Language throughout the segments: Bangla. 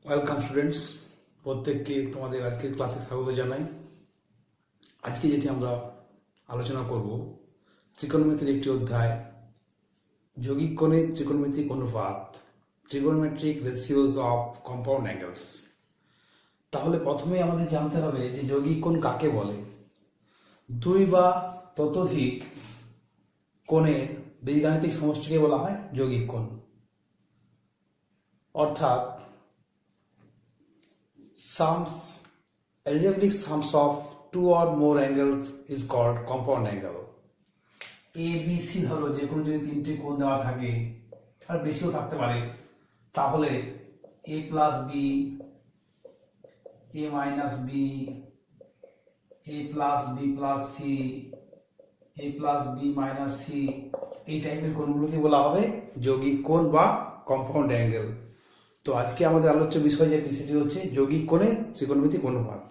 ওয়েলকাম স্টুডেন্টস, প্রত্যেককে তোমাদের আজকের ক্লাসে স্বাগত জানাই। আজকে যেটি আমরা আলোচনা করব ত্রিকোণমিতির একটি অধ্যায়, যৌগিক কোণের ত্রিকোণমিতিক অনুপাত, trigonometric ratios of compound angles. তাহলে প্রথমেই আমাদের জানতে হবে যে যৌগিক কোণ কাকে বলে। দুই বা ততোধিক কোণের বীজগাণিতিক সমষ্টিকে বলা হয় যৌগিক কোণ। অর্থাৎ algebraic sums of two or more angles is called compound angle. A B C হলো যে কোনো যদি তিনটি কোণ দেওয়া থাকে আর বেশিও থাকতে পারে, তাহলে A plus B, A minus B, A plus B plus C, A plus B minus C, এই টাইপের কোণগুলোকে বলা হবে যৌগিক কোণ বা কম্পাউন্ড অ্যাঙ্গেল। তো আজকে আমাদের আলোচ্য বিষয় যেটি সেটি হচ্ছে যৌগিক কোণের ত্রিকোণমিতিক অনুপাত।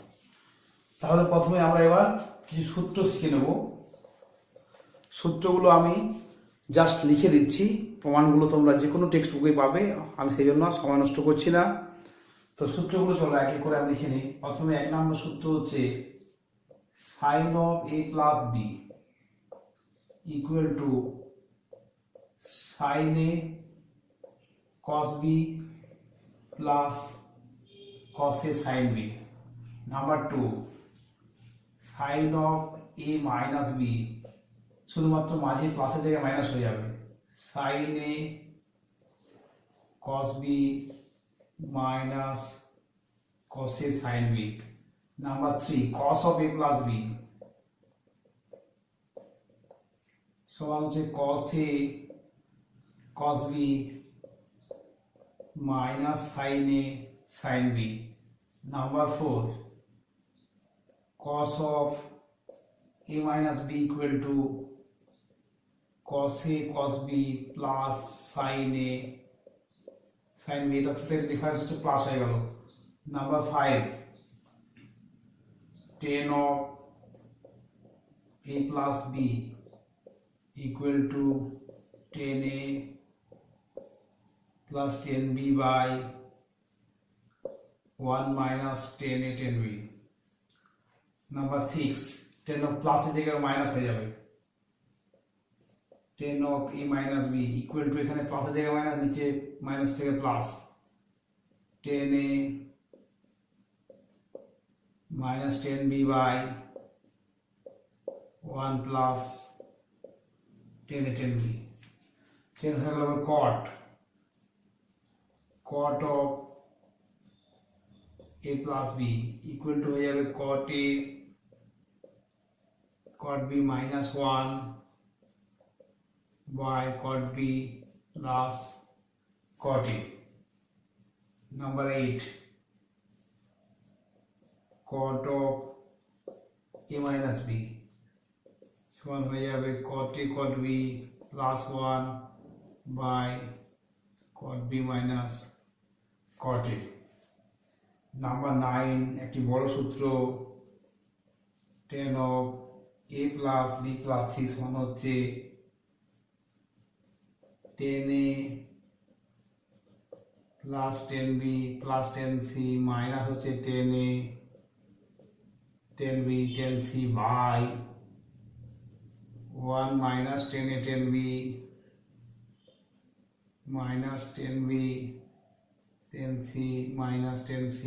তাহলে প্রথমে আমরা এবার কিছু সূত্র শিখে নেব। সূত্রগুলো আমি জাস্ট লিখে দিচ্ছি, প্রমাণগুলো তোমরা যে কোনো টেক্সট বুকে পাবে, আমি সেই জন্য সময় নষ্ট করছি না। তো সূত্রগুলো চলো এক এক করে আমি লিখে নিই। প্রথমে এক নম্বর সূত্র হচ্ছে sine of A plus B equal to sine A cos B plus cos A sin B. Number 2, sin of A minus B, শুধুমাত্র মাঝে প্লাসের জায়গায় মাইনাস হয়ে যাবে, sin A cos B minus cos A sin B. Number 3, cos of A plus B সমান হচ্ছে cos A cos B minus sin A sin B. Number 4, cos of A minus B equal to cos A cos B plus sin A sin B, এটার সাথে ডিফারেন্স হচ্ছে প্লাস হয়ে গেল। Number 5, tan of A plus B equal to tan A plus tan B by 1 minus tan A tan B. Number 6, tan of plus এর জায়গায় মাইনাস হয়ে যাবে, tan of A minus B equal to এখানে প্লাস এর জায়গায় মাইনাস, নিচে মাইনাস থেকে plus, tan A minus tan B by 1 plus tan A tan B. tan হয়ে গেল cot of A plus B equal to হয়ে যাবে cot A cot B minus 1 by cot B plus cot A. Number 8, cot of A minus B সমান হয়ে যাবে cot A cot B plus 1 by cot B minus cot A. Number 9, একটি বড় সূত্র, tan of A plus B plus C সমান হচ্ছে tan A plus tan B plus tan C minus হচ্ছে tan A tan B tan C by 1 minus tan A tan B minus tan B tan C minus tan C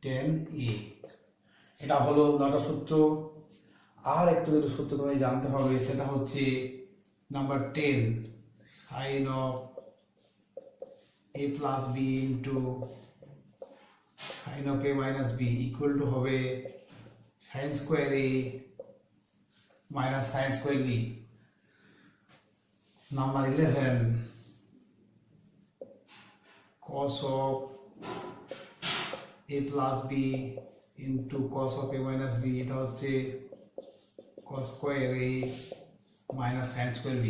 tan A. এটা হলো 9টা সূত্র। আর একটু দুটো সূত্র তোমায় জানতে হবে, সেটা হচ্ছে number 10, sin of A plus B into sin of A minus B equal to হবে sin square A minus sin square B. Number 11, cos of A plus B into cos of A minus B, এটা হচ্ছে cos square A minus sin square B.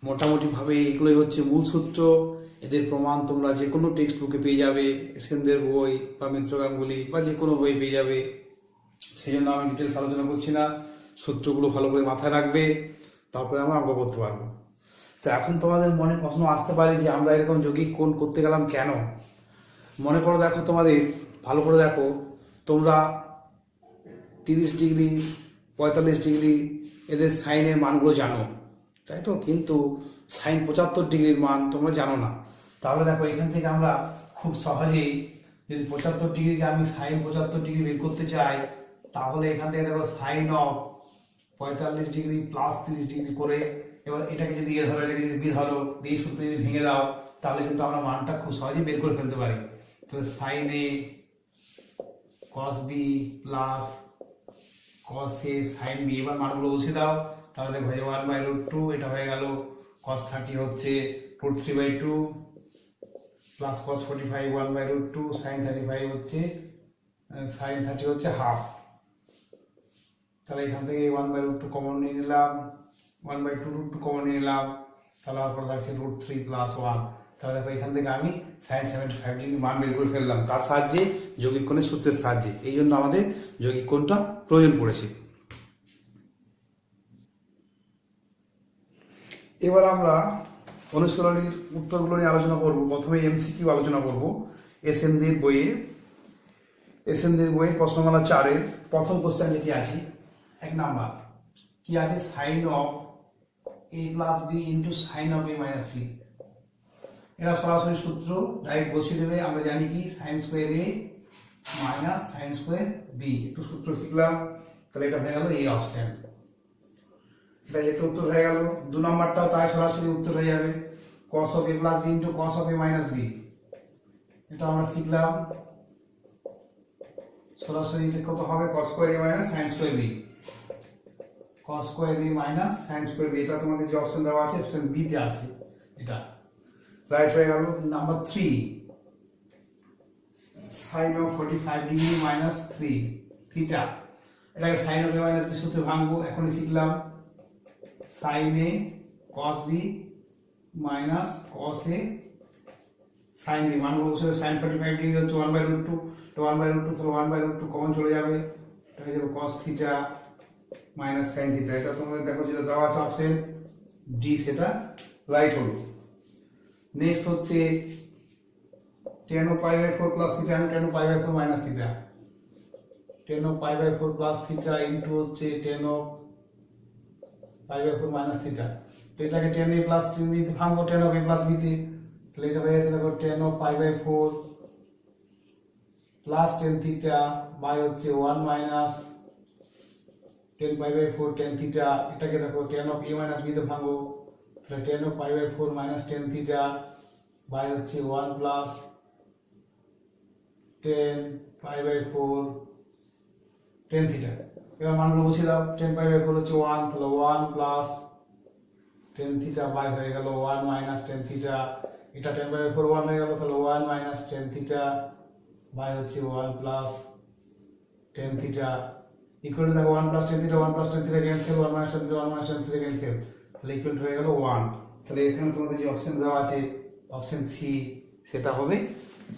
মোটামুটি ভাবে এগুলোই হচ্ছে মূল সূত্র। এদের প্রমাণ তোমরা যে কোনো টেক্সট বুকে পেয়ে যাবে, এসএনদের বই বা মিত্র গাঙ্গুলি বা যে কোনো বই পেয়ে যাবে, সেই জন্য আমি ডিটেলস আলোচনা করছি না। সূত্রগুলো ভালো করে মাথায় রাখবে, তারপরে আমরা অঙ্ক করতে পারবো। তো এখন তোমাদের মনে প্রশ্ন আসতে পারে যে আমরা এরকম যৌগিক কোণ করতে গেলাম কেন। মনে করো, দেখো তোমাদের ভালো করে দেখো, তোমরা 30 ডিগ্রি 45 ডিগ্রি এদের সাইনের মানগুলো জানো, তাই তো, কিন্তু সাইন 75 ডিগ্রির মান তোমরা জানো না। তাহলে দেখো এখান থেকে আমরা খুব সহজেই যদি 75 ডিগ্রিকে আমি সাইন 75 ডিগ্রি বের করতে চাই, তাহলে এখান থেকে দেখো sine of 45 degree plus 30 degree করে, এবার এটাকে যদি এ ধরো, এটাকে যদি বি ধরো, দিয়ে সূত্র যদি ভেঙে দাও, তাহলে কিন্তু আমরা মানটা খুব সহজেই বের করে ফেলতে পারি। তো সাইন এ কস বি প্লাস কস এ সাইন বি, এবার মানগুলো বসিয়ে দাও, তাহলে দেখো 1/√2, এটা হয়ে গেল cos 30 হচ্ছে √3/2 প্লাস cos 45 1/√2, sin 35 হচ্ছে sin 30 হচ্ছে হাফ। তাহলে এখান থেকে 1/√2 কমন নিয়ে নিলাম, 1/2 কমন নিয়ে নিলাম, তাহলে আপনার কাছে √3 + 1। তাহলে দেখো এখান থেকে আমি sin 75 ডিগ্রি মান বের করে ফেললাম, কার সাহায্যে? যৌগিক কোণের সূত্রের সাহায্যে। এই জন্য আমাদের যৌগিক কোণটা প্রয়োজন পড়েছে। এবার আমরা অনুশীলনীর উত্তরগুলো নিয়ে আলোচনা করব। প্রথমে এমসিকিউ আলোচনা করব এসএনদের বইয়ে প্রশ্নমালা 4-এর প্রথম কোশ্চেন যেটি আছে 1 নাম্বার, কি আছে? Sine of a plus B into sine of a minus B. এটা সরাসরি সূত্র ডাইরেক্ট বসিয়ে দেবে। আমরা জানি কি sine square a minus sine square B, একটু সূত্র শিখলাম। তাহলে এটা হয়ে গেল এই অপশন, এটা এতে উত্তর হয়ে গেল। 2 নাম্বারটাও তাই সরাসরি উত্তর হয়ে যাবে, cos of a plus B into cos of a minus B. এটা আমরা শিখলাম, সরাসরি এটা কত হবে? cos square a minus sin square b, cos square a minus sin square b। এটা তোমাদের যে অপশন দেওয়া আছে অপশন বি তে আছে, এটা রাইট হয়ে গেল। Number 3, sin of 45 degree minus 3 theta, এটাকে sin of a minus b সূত্রে ভাঙবো। এখনই শিখলাম sin a cos b minus cos a sin b। মানগুলো বসে sin 45 ডিগ্রি হচ্ছে 1/√2, তো 1/√2 তাহলে 1/√2 কমন চলে যাবে, এটা হয়ে যাবে cos theta minus sin theta. এটা তোমাদের দেখো যেটা দেওয়া আছে অপশন ডি, সেটা রাইট হলো। নেক্সট হচ্ছে tan of π/4 plus theta and tan of π/4 minus theta. tan of π/4 plus theta into হচ্ছে tan of π/4 মাইনাস থিটা। তো এটাকে tan a plus tan b তে ভাঙবো, tan of a plus b তে। তাহলে এটা হয়ে যাচ্ছে দেখো tan of π/4 plus tan theta by হচ্ছে 1 মাইনাস tan π/4 tan থিটা। এটাকে দেখো tan of a minus b তে ভাঙবো, তাহলে tan of π/4 minus tan theta by হচ্ছে 1 প্লাস tan π/4 tan থিটা। এবার মানগুলো বসিয়ে দাও, tan π/4 হচ্ছে 1, তাহলে 1 প্লাস tan থিটা বাই হয়ে গেল 1 মাইনাস tan থিটা। এটা tan π/4 1 হয়ে গেল, তাহলে 1 মাইনাস tan থিটা বাই হচ্ছে 1 plus tan theta equal to দেখো 1 plus tan theta 1 plus tan theta cancel, 1 minus tan theta 1 minus tan theta cancel, তাহলে ইকুয়াল টু হয়ে গেল 1। তাহলে এখানে তোমাদের যে অপশন দেওয়া আছে অপশন সি, সেটা হবে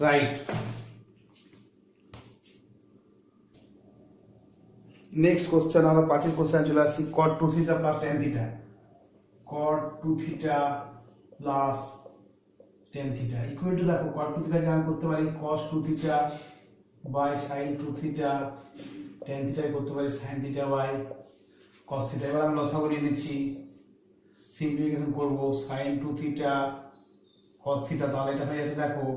রাইট। নেক্সট কোশ্চেন আমরা 5 কোশ্চেন চলে আসছি, cot 2 theta plus tan theta. cot 2 theta plus tan theta equal to দেখো cot 2 থিটাকে আমি করতে পারি cos 2 theta by sin 2 theta, tan থিটাকে করতে পারি sin theta by cos theta. এবার আমি লসাগু নিয়ে নিচ্ছি, সিম্পলিফিকেশন করব, sin 2 থিটা cos থিটা, তাহলে এটা হয়ে যাচ্ছে দেখো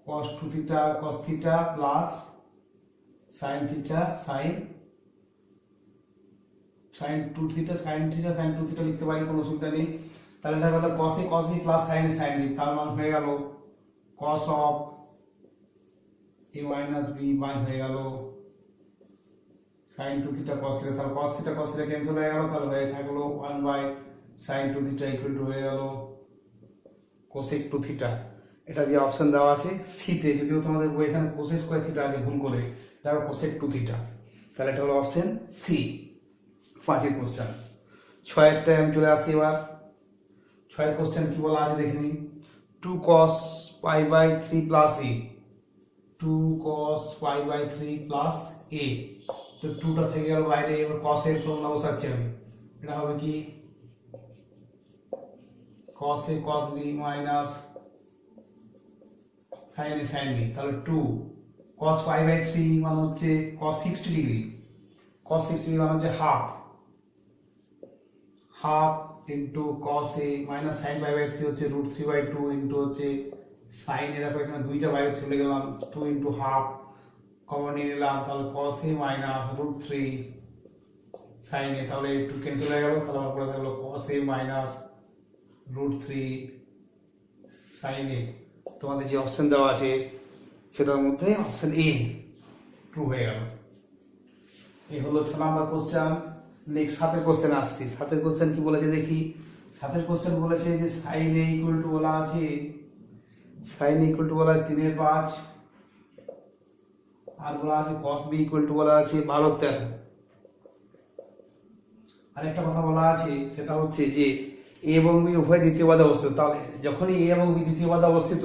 cos 2 theta cos theta plus sin theta sin 2 theta sin 2 theta লিখতে পারি, কোনো অসুবিধা নেই। তাহলে দেখা গেল cos a cos b plus sin a sin b, তার মান হয়ে গেল cos of a minus b by হয়ে গেল sin 2 থিটা cos থিটা। তাহলে cos থিটা ক্যান্সেল হয়ে গেল, তাহলে হয়ে থাকলো 1 by sin 2 theta equal to হয়ে গেল cosec 2 থিটা। এটা যে অপশন দেওয়া আছে সি তে, যদিও তোমাদের বই এখানে cosec স্কয়ার থিটা আছে ভুল করে, দেখো cosec 2 থিটা। তাহলে এটা হলো অপশন সি 5 কোশ্চেন। 6 টাইম চলে আসছে। এবার 6 কোশ্চেন কি বলা আছে দেখে নিন, 2 cos π/3 plus a, 2 cos π/3 plus a। তো 2টা থেকে গেল বাইরে, এবার cos এর ফর্মুলা বসাচ্ছি আমি, এটা হবে কি cos a cos b minus sin a sin b, তাহলে 2 cos pi বাই 3 মানে হচ্ছে cos 60 ডিগ্রি, cos 60 ডিগ্রি মানে হচ্ছে half into cos a minus sin pi by 3 হচ্ছে √3/2 ইন্টু হচ্ছে sin a, দেখো এখানে দুইটা বাইরে চলে গেলাম, 2 ইন্টু হাফ কমন নিয়ে নিলাম, তাহলে cos a minus √3 sin a, তাহলে একটু ক্যান্সেল হয়ে গেল, তাহলে আমার পরে থাকলো cos a minus √3 sin a। তোমাদের যে অপশন দেওয়া আছে সেটার মধ্যে অপশন এ ট্রু হয়ে গেল। এই হলো 6 নাম্বার কোশ্চেন। নেক্সট 7 এর কোশ্চেন আসছি। 7 এর কোশ্চেন কি বলেছে দেখি। 7 এর কোশ্চেন বলেছে যে sin a ইকুয়াল টু বলা আছে, sin a ইকুয়াল টু বলা আছে 3/5, আর বলা আছে cos b ইকুয়াল টু বলা আছে 12/13। আরেকটা কথা বলা আছে সেটা হচ্ছে যে a এবং b উভয় দ্বিতীয় পদে অবস্থিত, তাহলে যখনই a এবং b দ্বিতীয় পদে অবস্থিত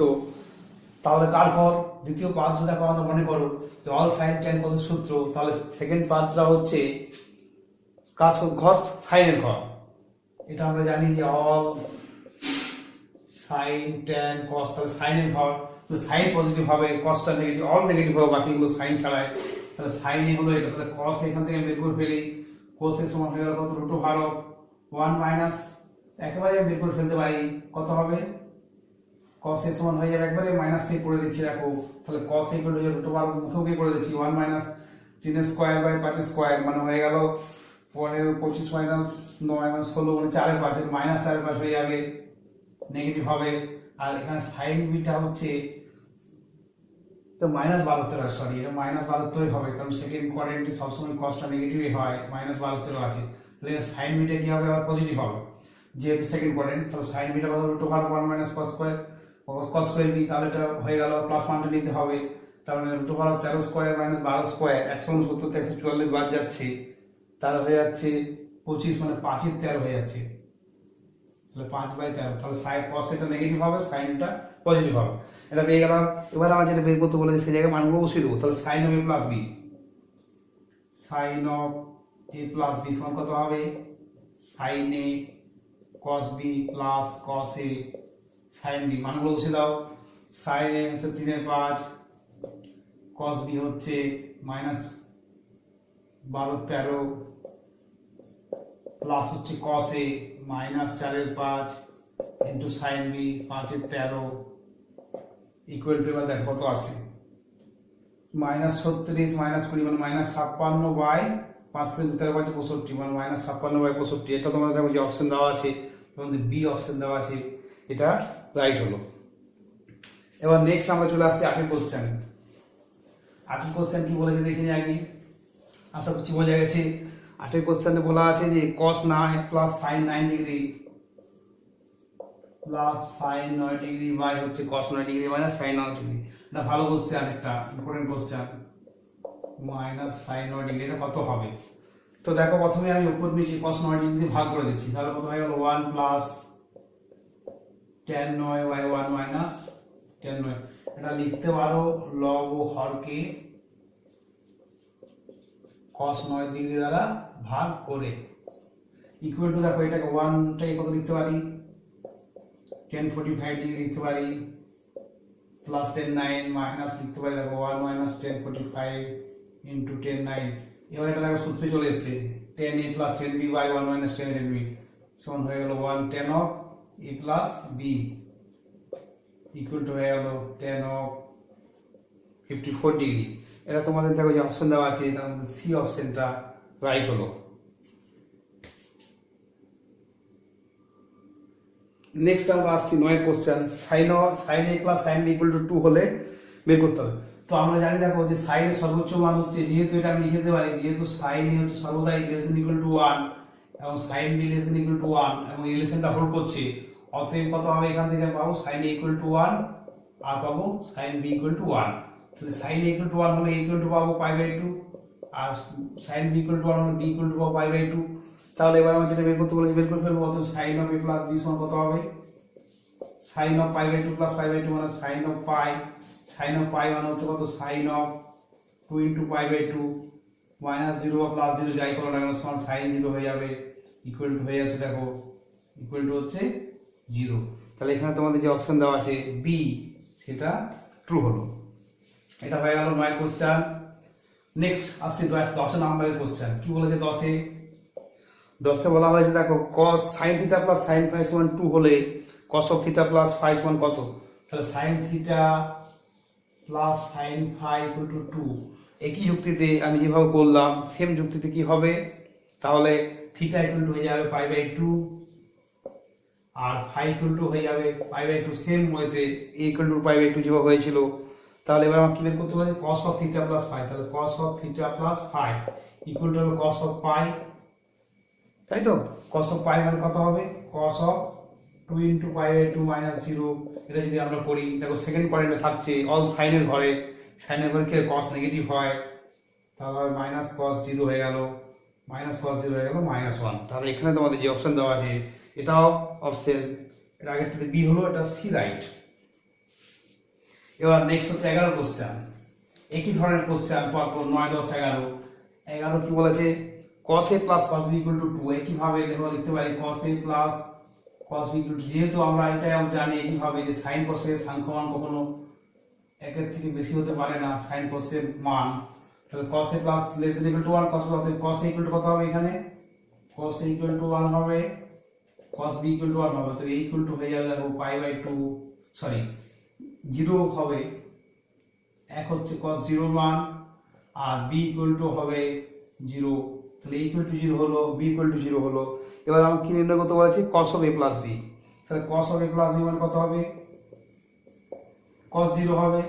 তাহলে কার ঘর দ্বিতীয় পাদ দেখো আমাদের মনে করো যে অল সাইন tan cos এর সূত্র, তাহলে সেকেন্ড পাদটা হচ্ছে কার ঘর, সাইনের ঘর। এটা আমরা জানি যে অল সাইন tan cos, তাহলে সাইনের ঘর, তো সাইন পজিটিভ হবে, কসটা নেগেটিভ, অল নেগেটিভ হবে, বাকিগুলো সাইন ছাড়াই, তাহলে সাইনে হলো এটা, তাহলে cos এখান থেকে বের করে ফেলি, cos এর সমান হয়ে গেল কত, √1 মাইনাস একেবারে বের করে ফেলতে পারি কত হবে, cos এর সমান হয়ে যাবে একবারে মাইনাস থেকে করে দিচ্ছি দেখো, তাহলে cos ইকুয়াল টু √1 মুখে করে দিচ্ছি 1 মাইনাস 3 স্কয়ার বাই 5 স্কয়ার মানে হয়ে গেল 15 25 মাইনাস 9 মাইনাস 16 মানে 4/5, মাইনাস 4/5 হয়ে যাবে, নেগেটিভ হবে। আর এখানে sin বিটা হচ্ছে এটা -72, সরি এটা -72 হবে, কারণ সেকেন্ড কোয়াড্রেন্টে সবসময় cosটা নেগেটিভই হয়, -72 আছে, তাহলে sin বিটা কি হবে, আবার পজিটিভ হবে যেহেতু সেকেন্ড কোয়াড্রেন্ট, তাহলে sin বিটা কত, √1 মাইনাস cos স্কয়ার b, তাহলে এটা হয়ে গেল প্লাস মানটা নিতে হবে, তার মানে √13 স্কয়ার মাইনাস 12 স্কয়ার 170 থেকে 144 বাদ যাচ্ছে, তাহলে হয়ে যাচ্ছে 25 মানে 5/13 হয়ে যাচ্ছে, তাহলে 5/13, তাহলে sin cos এটা নেগেটিভ হবে, সাইনটা পজিটিভ হবে, এটা পেয়ে গেলাম। এবার আমরা যেটা বের করতে বলেছি সেই জায়গায় মানগুলো বসিয়ে দেবো, তাহলে sin of a plus b, sin of a plus b সমান কত হবে, sin a cos b plus cos a sin b, মানগুলো বসিয়ে দাও, sin a হচ্ছে 3/5, cos b হচ্ছে -12/13 প্লাস হচ্ছে cos a -4/5 into sin b 5/13 equal to, এবার দেখো কত আছে, -36 -20 মানে -56/5 থেকে 13 65 মানে -56/65, এটা তোমাদের দেখো যে অপশন দেওয়া আছে তোমাদের বি অপশন দেওয়া আছে, এটা রাইট হলো। এবার নেক্সট আমরা চলে আসছি 8 এর কোশ্চেন। 8 এর কোশ্চেন কি বলেছে দেখে নিই আগে, আশা করছি বোঝা গেছে। 8 এর কোশ্চেনে বলা আছে যে cos 9 plus sin 9 degree plus sin 9 degree by হচ্ছে cos 9 degree minus sin 9 degree, এটা ভালো কোশ্চেন, একটা important question, minus sin 9 degree এটা কত হবে। তো দেখো প্রথমে আমি উপর নিচে cos 9 ডিগ্রি দিয়ে ভাগ করে দিচ্ছি, তাহলে কত হয়ে গেল 1 plus tan 9 by 1 minus tan 9, এটা লিখতে পারো লব ও হরকে cos 9 ডিগ্রি দ্বারা ভাগ করে, ইকুয়াল টু দেখো এটাকে 1টাকে কত লিখতে পারি, tan 45 ডিগ্রি লিখতে পারি, প্লাস tan 9 মাইনাস লিখতে পারি দেখো 1 মাইনাস tan 45 ইন্টু tan 9, এবার এটা দেখো সূত্রে চলে এসেছে tan a plus tan b by 1 minus tan b সমান হয়ে গেল 1 tan of a plus b equal to হয়ে গেল tan of 54 ডিগ্রি। এটা তোমাদের দেখো যে অপশন দেওয়া আছে তার মধ্যে সি অপশনটা রাইট হলো। নেক্সট আমরা আসছি 9 এর question, sin a plus sin b equal to 2 হলে বের করতে হবে। তো আমরা জানি দেখো যে sin এর সর্বোচ্চ মান হচ্ছে, যেহেতু এটা আমি লিখে দিতে পারি, যেহেতু sin a হচ্ছে সর্বদাই লেস দ্যান ইকুয়াল টু 1 এবং sin b less than equal to 1 এবং এই রিলেশনটা হোল্ড করছে, অতএব কত হবে এখান থেকে পাবো sin a ইকুয়াল টু 1 আর পাবো sin b ইকুয়াল টু 1, তাহলে sin a ইকুয়াল টু 1 হলে a ইকুয়াল টু পাবো π/2 আর sin b ইকুয়াল টু 1 হলে b ইকুয়াল টু পাবো π/2। তাহলে এবার আমরা যেটা বের করতে বলেছি বের করে ফেলবো, অতএব sin of a plus b সমান কত হবে, sin of π/2 প্লাস π/2 মানে sin of π, sin of π মানে হচ্ছে কত, sin of 2 ইনটু π/2 মাইনাস 0 বা প্লাস 0 যাই করো না কেন সমান sin 0 হয়ে যাবে, ইকুয়াল টু হয়ে যাচ্ছে দেখো ইকুয়াল টু হচ্ছে জিরো। তাহলে এখানে তোমাদের যে অপশন দেওয়া আছে বি, সেটা ট্রু হলো। এটা হয়ে গেল 9 কোশ্চেন। নেক্সট আসছে 10 নম্বরের কোশ্চেন। কি বলেছে 10 বলা হয়েছে, দেখো cos sin theta plus sin phi সমান 2 হলে cos of theta plus phi সমান কত? তাহলে sin theta plus sin phi equal to 2। একই যুক্তিতে আমি যেভাবে করলাম সেম যুক্তিতে কি হবে, তাহলে থিটা ইকুয়াল টু হয়ে যাবে পাই বাই 2 আর ফাই ইকুয়াল টু হয়ে যাবে পাই বাই 2, সেম ওয়েতে a equal to pi by 2 যেভাবে হয়েছিল। তাহলে এবার আমরা কি বের করতে পারি, cos of theta plus phi. তাহলে cos of theta plus phi equal to হবে cos অফ পাই, তাই তো? cos অফ পাই মানে কত হবে, cos of 2 into pi by 2 minus 0। এটা যদি আমরা করি, দেখো সেকেন্ড কোয়াড্রেন্টে থাকছে অল সাইনের ঘরে, সাইনের ঘরে কি cos নেগেটিভ হয়, তাহলে মাইনাস cos 0 হয়ে গেল, মাইনাস cos 0 হয়ে গেল -1। তাহলে এখানে তোমাদের যে অপশন দেওয়া আছে এটাও অপশন, এটা আগেরটাতে বি হলো, এটা সি রাইট। এবার নেক্সট হচ্ছে 11 কোশ্চেন। একই ধরনের কোশ্চেন পরপর 9, 10, 11। 11 কি বলেছে, cos a plus cos b equal to 2। একইভাবে লিখতে পারি cos a plus cos b equal two, যেহেতু আমরা এটাই জানি একইভাবে যে sin cos এর সাংখ্যমান কখনো একের থেকে বেশি হতে পারে না, sin cos এর মান। তাহলে cos a plus less than equal to 1, cos a equal two কত হবে, এখানে cos a ইকুয়াল টু 1 হবে, cos b ইকুয়াল টু 1 হবে। তো a ইকুয়াল টু হয়ে যাবে দেখো পাই বাই 2, সরি 0 হবে, এক হচ্ছে cos 0 মান, আর b ইকুয়াল টু হবে 0। তাহলে a ইকুয়াল টু 0 হলো, b ইকুয়াল টু 0 হলো। এবার আমরা কি নির্ণয় করতে বলেছি, cos of a plus b। তাহলে cos of a plus b মানে কত হবে, cos 0 হবে,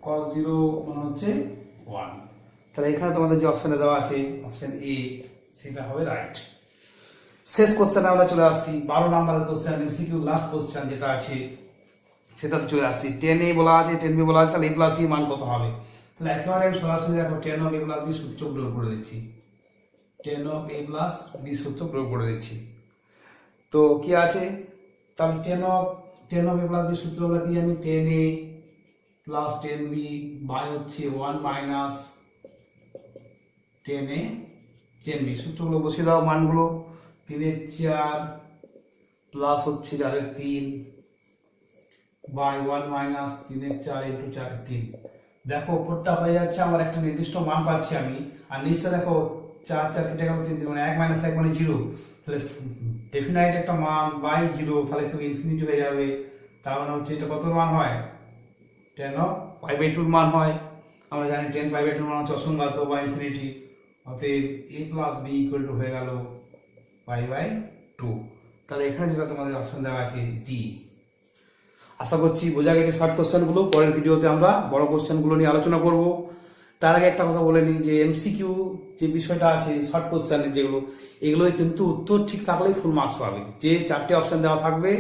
cos 0 মানে হচ্ছে 1। তাহলে এখানে তোমাদের যে অপশনে দেওয়া আছে অপশন এ, সেটা হবে রাইট। শেষ কোশ্চেনে আমরা চলে আসছি, 12 নম্বরের কোশ্চেন, এমসিকিউ লাস্ট কোশ্চেন যেটা আছে সেটাতে চলে আসছি। 10a বলা আছে, 10b বলা আছে, তাহলে a প্লাস b মান কত হবে? তাহলে একেবারে আমি সরাসরি দেখো 10 অফ a প্লাস b সূত্র প্রয়োগ করে দিচ্ছি, 10 অফ a প্লাস b সূত্র প্রয়োগ করে দিচ্ছি। তো কি আছে, তাহলে 10 অফ a প্লাস b সূত্র আমরা কি জানি, 10a প্লাস 10b বাই হচ্ছে 1 মাইনাস 10a 10b। সূত্রগুলো বসিয়ে দাও, মানগুলো 3 এর 4 প্লাস হচ্ছে 4 এর 3 বাই 1 মাইনাস 3 এর 4 ইন্টু 4 এর 3। দেখো উপরটা হয়ে যাচ্ছে আমার একটা নির্দিষ্ট মান পাচ্ছি আমি, আর নিচটা দেখো 4 4 কেটে গেল 3 মানে 1 মাইনাস 1 মানে 0। তাহলে ডেফিনাইট একটা মান বাই 0, তাহলে খুব ইনফিনিটি হয়ে যাবে। তার মানে হচ্ছে এটা কত মান হয়, 10 অফ পাই বাই 2 মান হয়। আমরা জানি 10 পাই বাই 2 মান হচ্ছে অসংজ্ঞাত বা ইনফিনিটি। অতএব a plus b equal to হয়ে গেল পাই বাই 2। তাহলে এখানে যেটা তোমাদের অপশন দেওয়া আছে ডি। আশা করছি বোঝা গেছে শর্ট কোশ্চেনগুলো। পরের ভিডিওতে আমরা বড় কোশ্চেনগুলো নিয়ে আলোচনা করব। তার আগে একটা কথা বলে নিই যে এমসিকিউ যে বিষয়টা আছে শর্ট কোশ্চেনের যেগুলো, এগুলোই কিন্তু উত্তর ঠিক থাকলেই ফুল মার্কস পাবে। যে 4টে অপশন দেওয়া থাকবে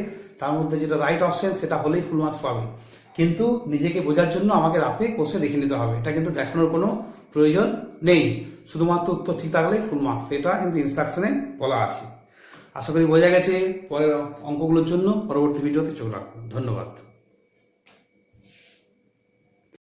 তার মধ্যে যেটা রাইট অপশন সেটা হলেই ফুল মার্কস পাবে। কিন্তু নিজেকে বোঝার জন্য আমাকে রাফে কোষে দেখে নিতে হবে, এটা কিন্তু দেখানোর কোনো প্রয়োজন নেই। শুধুমাত্র উত্তর ঠিক থাকলেই ফুল মার্কস, এটা কিন্তু ইনস্ট্রাকশনে বলা আছে। আশা করি বোঝা গেছে। পরের অঙ্কগুলোর জন্য পরবর্তী ভিডিওতে চোখ রাখুন। ধন্যবাদ।